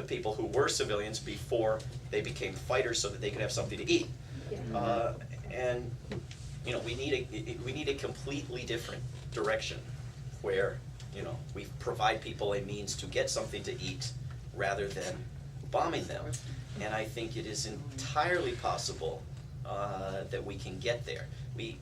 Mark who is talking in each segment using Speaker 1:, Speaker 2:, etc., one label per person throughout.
Speaker 1: people who were civilians before they became fighters so that they could have something to eat. And you know, we need a completely different direction where, you know, we provide people a means to get something to eat rather than bombing them. And I think it is entirely possible that we can get there. We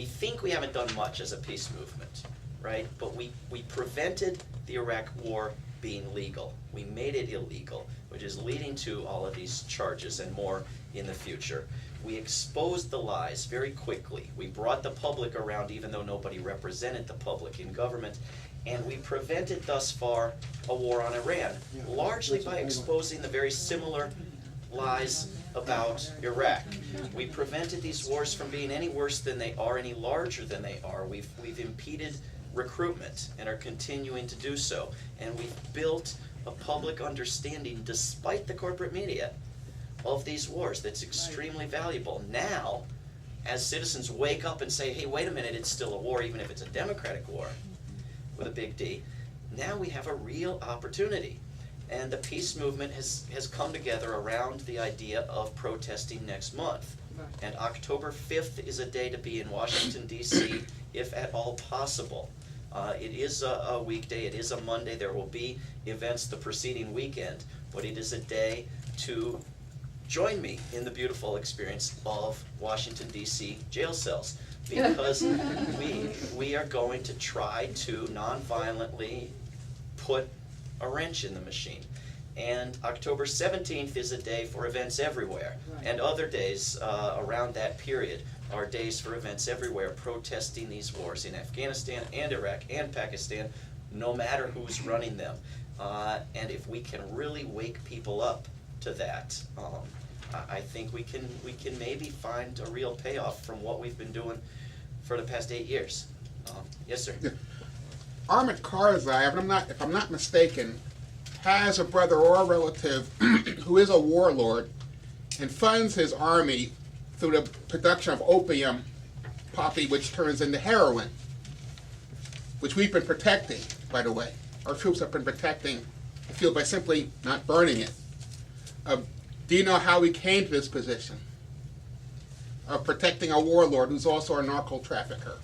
Speaker 1: think we haven't done much as a peace movement, right? But we prevented the Iraq War being legal. We made it illegal, which is leading to all of these charges and more in the future. We exposed the lies very quickly. We brought the public around even though nobody represented the public in government. And we prevented thus far a war on Iran, largely by exposing the very similar lies about Iraq. We prevented these wars from being any worse than they are, any larger than they are. We've impeded recruitment and are continuing to do so. And we've built a public understanding, despite the corporate media, of these wars that's extremely valuable. Now, as citizens wake up and say, hey, wait a minute, it's still a war, even if it's a democratic war, with a big D, now we have a real opportunity. And the peace movement has come together around the idea of protesting next month. And October 5th is a day to be in Washington, D.C., if at all possible. It is a weekday, it is a Monday, there will be events the preceding weekend, but it is a day to join me in the beautiful experience of Washington, D.C. jail cells, because we are going to try to nonviolently put a wrench in the machine. And October 17th is a day for events everywhere, and other days around that period are days for events everywhere protesting these wars in Afghanistan and Iraq and Pakistan, no matter who's running them. And if we can really wake people up to that, I think we can maybe find a real payoff from what we've been doing for the past 8 years. Yes, sir.
Speaker 2: Yeah. Ahmed Karzai, if I'm not mistaken, has a brother or a relative who is a warlord and funds his army through the production of opium poppy, which turns into heroin, which we've been protecting, by the way. Our troops have been protecting the field by simply not burning it. Do you know how he came to this position of protecting a warlord who's also a narco trafficker?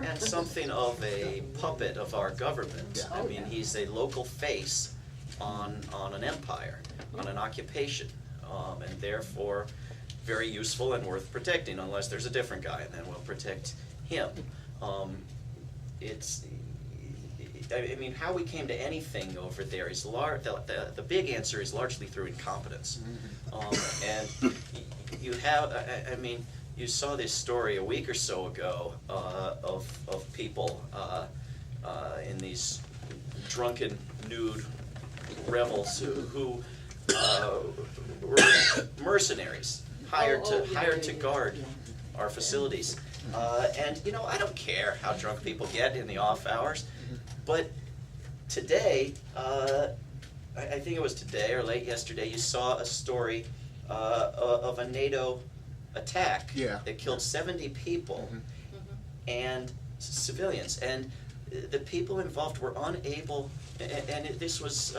Speaker 1: And something of a puppet of our government. I mean, he's a local face on an empire, on an occupation, and therefore very useful and worth protecting, unless there's a different guy, and then we'll protect him. I mean, how we came to anything over there is the big answer is largely through incompetence. And you have, I mean, you saw this story a week or so ago of people in these drunken, nude revels who were mercenaries hired to guard our facilities. And you know, I don't care how drunk people get in the off hours, but today, I think it was today or late yesterday, you saw a story of a NATO attack that killed 70 people and civilians, and the people involved were unable, and this was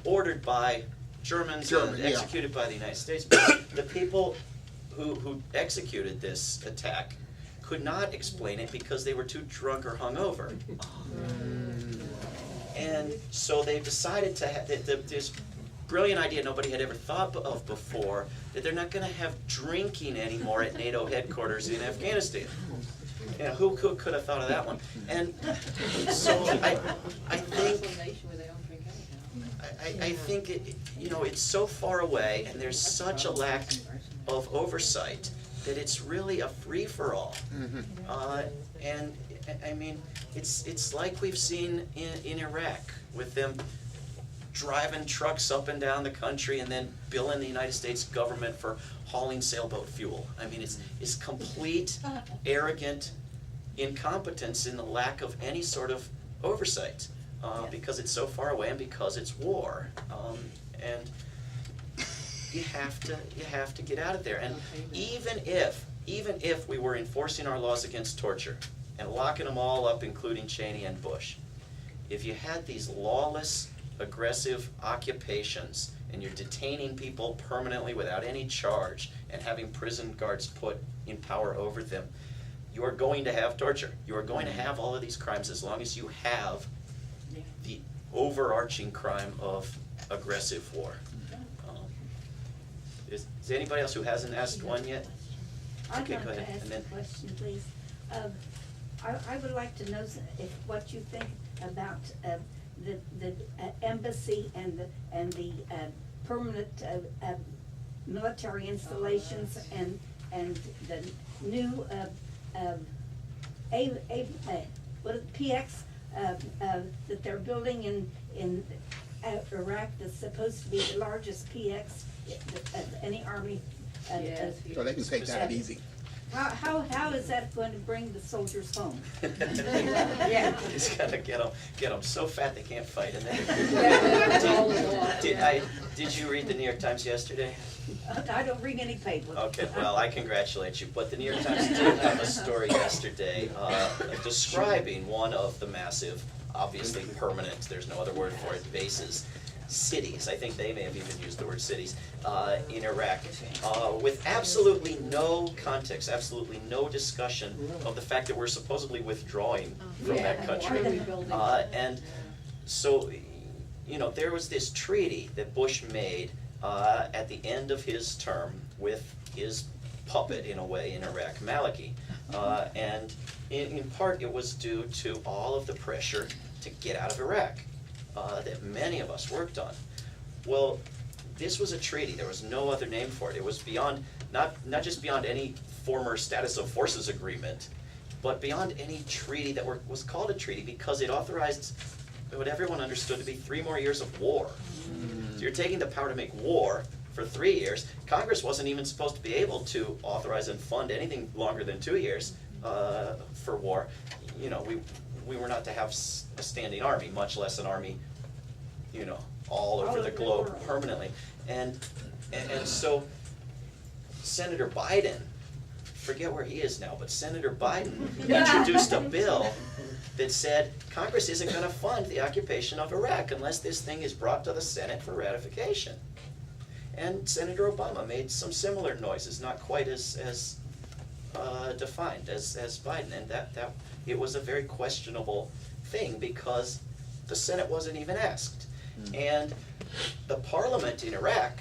Speaker 1: ordered by Germans and executed by the United States. But the people who executed this attack could not explain it because they were too drunk or hungover. And so they decided to have this brilliant idea nobody had ever thought of before, that they're not going to have drinking anymore at NATO headquarters in Afghanistan. You know, who could have thought of that one? And so I think it, you know, it's so far away, and there's such a lack of oversight that it's really a free-for-all. And I mean, it's like we've seen in Iraq with them driving trucks up and down the country and then billing the United States government for hauling sailboat fuel. I mean, it's complete arrogant incompetence in the lack of any sort of oversight because it's so far away and because it's war. And you have to get out of there. And even if we were enforcing our laws against torture and locking them all up, including Cheney and Bush, if you had these lawless aggressive occupations and you're detaining people permanently without any charge and having prison guards put in power over them, you are going to have torture. You are going to have all of these crimes as long as you have the overarching crime of aggressive war. Is there anybody else who hasn't asked one yet?
Speaker 3: I'd
Speaker 1: Okay,
Speaker 3: like
Speaker 1: go ahead.
Speaker 3: to ask
Speaker 1: And
Speaker 3: a
Speaker 1: then-
Speaker 3: question, please. I would like to know what you think about the embassy and the permanent military installations and the new PX that they're building in Iraq that's supposed to be the largest PX of any army.
Speaker 4: Yes.
Speaker 2: So they can take that easy.
Speaker 3: How is that going to bring the soldiers home?
Speaker 4: Yeah.
Speaker 1: He's gotta get them so fat they can't fight. And
Speaker 4: Yeah.
Speaker 1: did you read the New York Times yesterday?
Speaker 3: I don't read any paper.
Speaker 1: Okay, well, I congratulate you, but the New York Times did have a story yesterday describing one of the massive, obviously permanent, there's no other word for it, bases, cities, I think they may have even used the word cities, in Iraq, with absolutely no context, absolutely no discussion of the fact that we're supposedly withdrawing from that country. And so, you know, there was this treaty that Bush made at the end of his term with his puppet, in a way, in Iraq, Maliki. And in part, it was due to all of the pressure to get out of Iraq that many of us worked on. Well, this was a treaty. There was no other name for it. It was beyond, not just beyond any former status of forces agreement, but beyond any treaty that was called a treaty because it authorized what everyone understood to be 3 more years of war. So you're taking the power to make war for 3 years. Congress wasn't even supposed to be able to authorize and fund anything longer than 2 years for war. You know, we were not to have a standing army, much less an army, you know, all over the globe permanently. And so Senator Biden, forget where he is now, but Senator Biden introduced a bill that said Congress isn't going to fund the occupation of Iraq unless this thing is brought to the Senate for ratification. And Senator Obama made some similar noises, not quite as defined as Biden, and that it was a very questionable thing because the Senate wasn't even asked. And the parliament in Iraq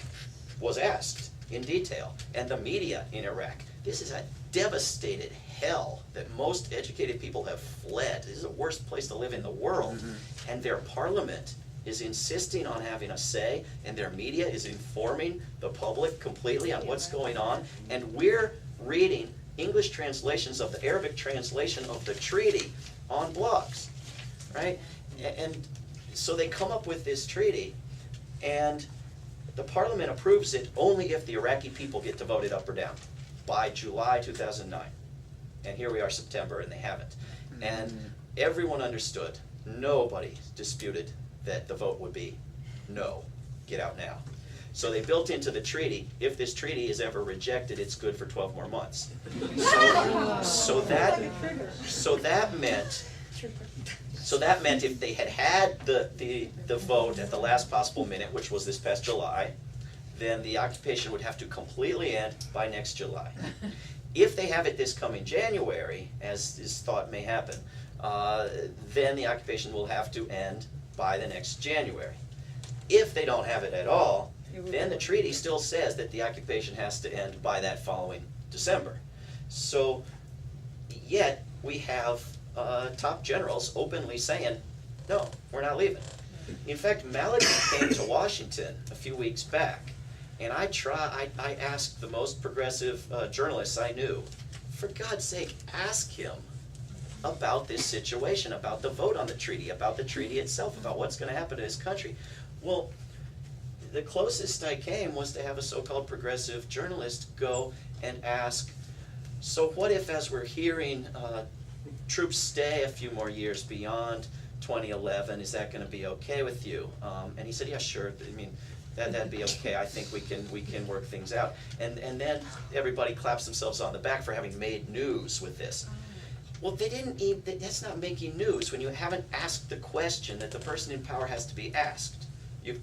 Speaker 1: was asked in detail, and the media in Iraq. This is a devastated hell that most educated people have fled. This is the worst place to live in the world. And their parliament is insisting on having a say, and their media is informing the public completely on what's going on. And we're reading English translations of the Arabic translation of the treaty on blogs, right? And so they come up with this treaty, and the parliament approves it only if the Iraqi people get to vote it up or down by July 2009. And here we are, September, and they haven't. And everyone understood, nobody disputed that the vote would be no, get out now. So they built into the treaty, if this treaty is ever rejected, it's good for 12 more months. So that meant if they had the vote at the last possible minute, which was this past July, then the occupation would have to completely end by next July. If they have it this coming January, as is thought may happen, then the occupation will have to end by the next January. If they don't have it at all, then the treaty still says that the occupation has to end by that following December. So, yet we have top generals openly saying, no, we're not leaving. In fact, Maliki came to Washington a few weeks back, and I asked the most progressive journalists I knew, for God's sake, ask him about this situation, about the vote on the treaty, about the treaty itself, about what's going to happen to his country. Well, the closest I came was to have a so-called progressive journalist go and ask, so what if, as we're hearing, troops stay a few more years beyond 2011, is that going to be okay with you? And he said, yeah, sure. I mean, that'd be okay. I think we can work things out. And then everybody claps themselves on the back for having made news with this. Well, they didn't even, that's not making news when you haven't asked the question that the person in power has to be asked. you've